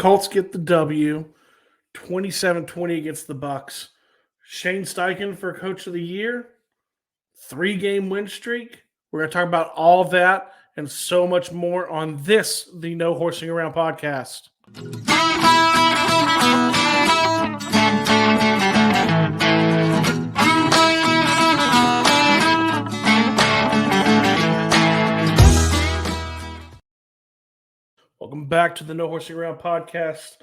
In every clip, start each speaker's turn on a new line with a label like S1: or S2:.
S1: Colts get the W, 27-20 against the Bucs. Shane Steichen for Coach of the Year, 3-game win streak. We're going to talk about all of that and so much more on this, the No Horsing Around podcast. Welcome back to the No Horsing Around podcast.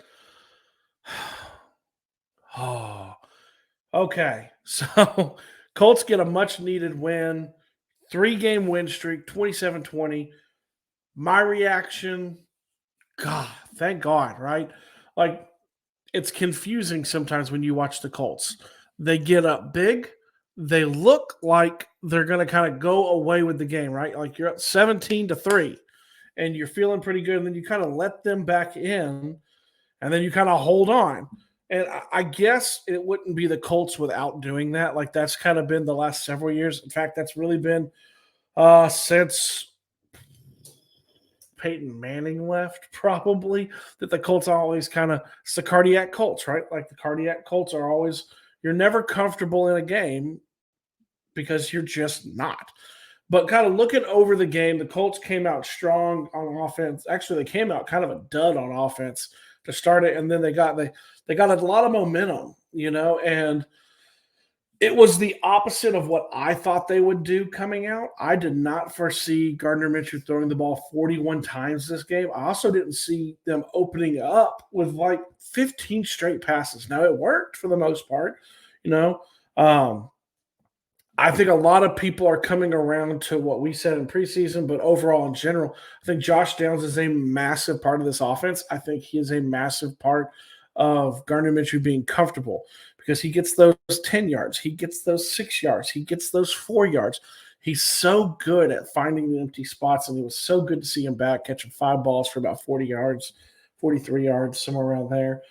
S1: Oh, okay. So Colts get a much-needed win, 3-game win streak, 27-20. My reaction, God, thank God, right? Like, it's confusing sometimes when you watch the Colts. They get up big. They look like they're going to kind of go away with the game, right? Like you're up 17-3 and you're feeling pretty good. And then you kind of let them back in and then you kind of hold on. And I guess it wouldn't be the Colts without doing that. Like that's kind of been the last several years. In fact, that's really been since Peyton Manning left, probably, that the Colts always kind of, it's the cardiac Colts, right? Like the cardiac Colts are always, you're never comfortable in a game because you're just not. But kind of looking over the game, the Colts came out strong on offense. Actually, they came out kind of a dud on offense to start it, and then they got a lot of momentum, and it was the opposite of what I thought they would do coming out. I did not foresee Gardner Minshew throwing the ball 41 times this game. I also didn't see them opening up with like 15 straight passes. Now, it worked for the most part, I think a lot of people are coming around to what we said in preseason, but overall in general, I think Josh Downs is a massive part of this offense. I think he is a massive part of Gardner Minshew being comfortable because he gets those 10 yards, he gets those 6 yards, he gets those 4 yards. He's so good at finding the empty spots, and it was so good to see him back catching 5 balls for about 40 yards, 43 yards, somewhere around there.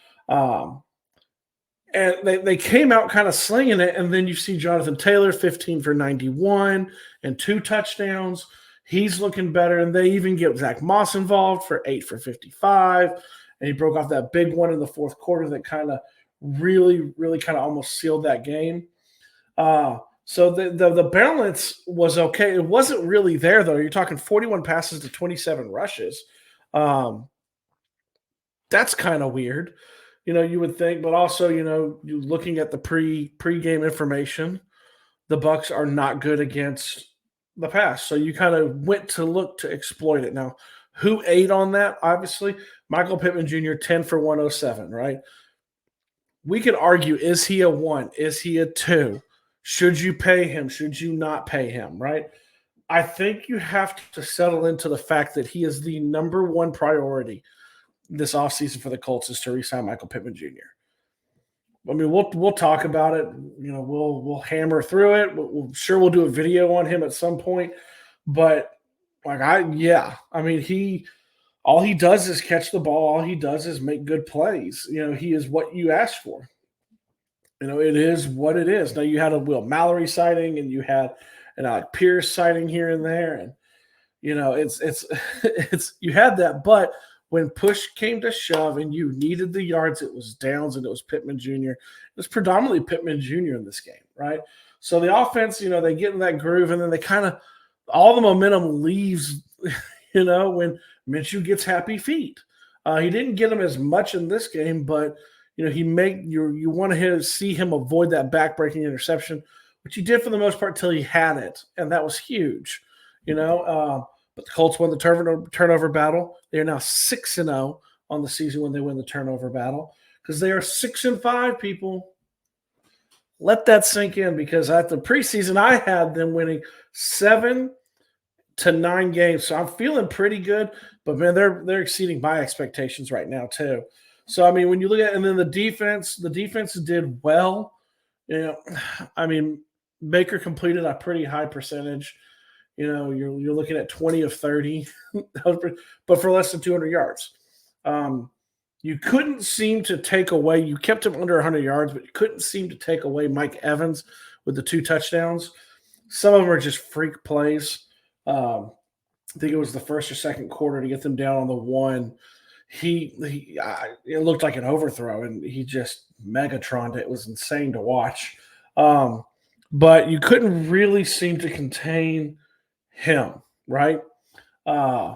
S1: And they came out kind of slinging it, and then you see Jonathan Taylor, 15 for 91 and 2 touchdowns. He's looking better, and they even get Zach Moss involved for 8 for 55, and he broke off that big one in the fourth quarter that kind of really, really kind of almost sealed that game. So the balance was okay. It wasn't really there, though. You're talking 41 passes to 27 rushes. That's kind of weird. You would think, but also, you looking at the pre-game information, the Bucs are not good against the pass. So you kind of went to look to exploit it. Now, who ate on that? Obviously, Michael Pittman Jr., 10 for 107, right? We could argue, is he a 1? Is he a 2? Should you pay him? Should you not pay him, right? I think you have to settle into the fact that he is the number one priority this offseason for the Colts is to re-sign Michael Pittman Jr. I mean, we'll talk about it. We'll hammer through it. We'll do a video on him at some point. But all he does is catch the ball. All he does is make good plays. He is what you asked for. It is what it is. Now you had a Will Mallory sighting, and you had an Alec Pierce sighting here and there, and it's you had that, but when push came to shove and you needed the yards, it was Downs and it was Pittman Jr. It was predominantly Pittman Jr. in this game, right? So the offense, they get in that groove, and then they kind of all the momentum leaves, when Minshew gets happy feet. He didn't get him as much in this game, but you want to see him avoid that backbreaking interception, which he did for the most part till he had it, and that was huge, But the Colts won the turnover battle. They are now 6-0 on the season when they win the turnover battle because they are 6-5, people. Let that sink in, because at the preseason, I had them winning 7 to 9 games. So I'm feeling pretty good, but man, they're exceeding my expectations right now too. So I mean, when you look at, and then the defense did well. Baker completed a pretty high percentage. You're looking at 20 of 30, but for less than 200 yards. You couldn't seem to take away – you kept him under 100 yards, but you couldn't seem to take away Mike Evans with the 2 touchdowns. Some of them are just freak plays. I think it was the first or second quarter to get them down on the 1. It looked like an overthrow, and he just Megatroned it. It was insane to watch. Um, but you couldn't really seem to contain him, right? Uh,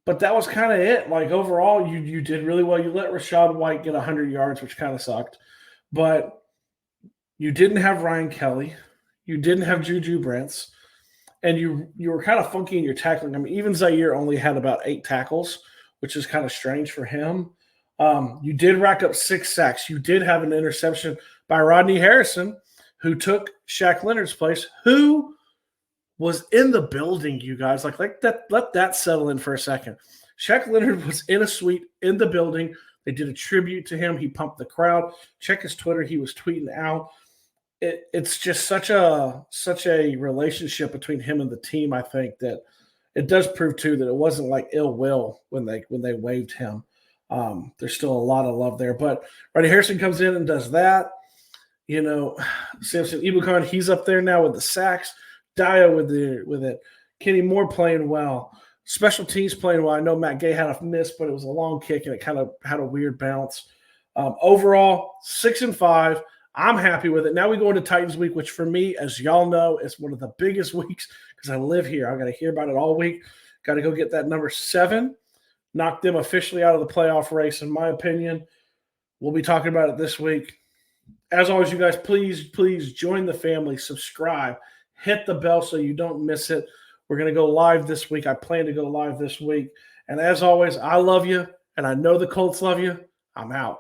S1: but that was kind of it. Like overall, you did really well. You let Rashad White get 100 yards, which kind of sucked, but you didn't have Ryan Kelly, you didn't have Juju Brents, and you were kind of funky in your tackling. I mean, even Zaire only had about 8 tackles, which is kind of strange for him. You did rack up 6 sacks. You did have an interception by Rodney Harrison, who took Shaq Leonard's place, who was in the building, you guys. Like that, let that settle in for a second. Shaq Leonard was in a suite in the building. They did a tribute to him. He pumped the crowd. Check his Twitter. He was tweeting out. It's just such a relationship between him and the team. I think that it does prove too that it wasn't like ill will when they waived him. There's still a lot of love there. But Rodney Harrison comes in and does that. You know, Samson Ebukam, he's up there now with the sacks. Dio with it. Kenny Moore playing well. Special teams playing well. I know Matt Gay had a miss, but it was a long kick and it kind of had a weird bounce. Overall, 6-5. I'm happy with it. Now we go into Titans week, which for me, as y'all know, is one of the biggest weeks because I live here. I got to hear about it all week. Got to go get that number 7. Knock them officially out of the playoff race, in my opinion. We'll be talking about it this week. As always, you guys, please join the family. Subscribe. Hit the bell so you don't miss it. We're going to go live this week. I plan to go live this week. And as always, I love you, and I know the Colts love you. I'm out.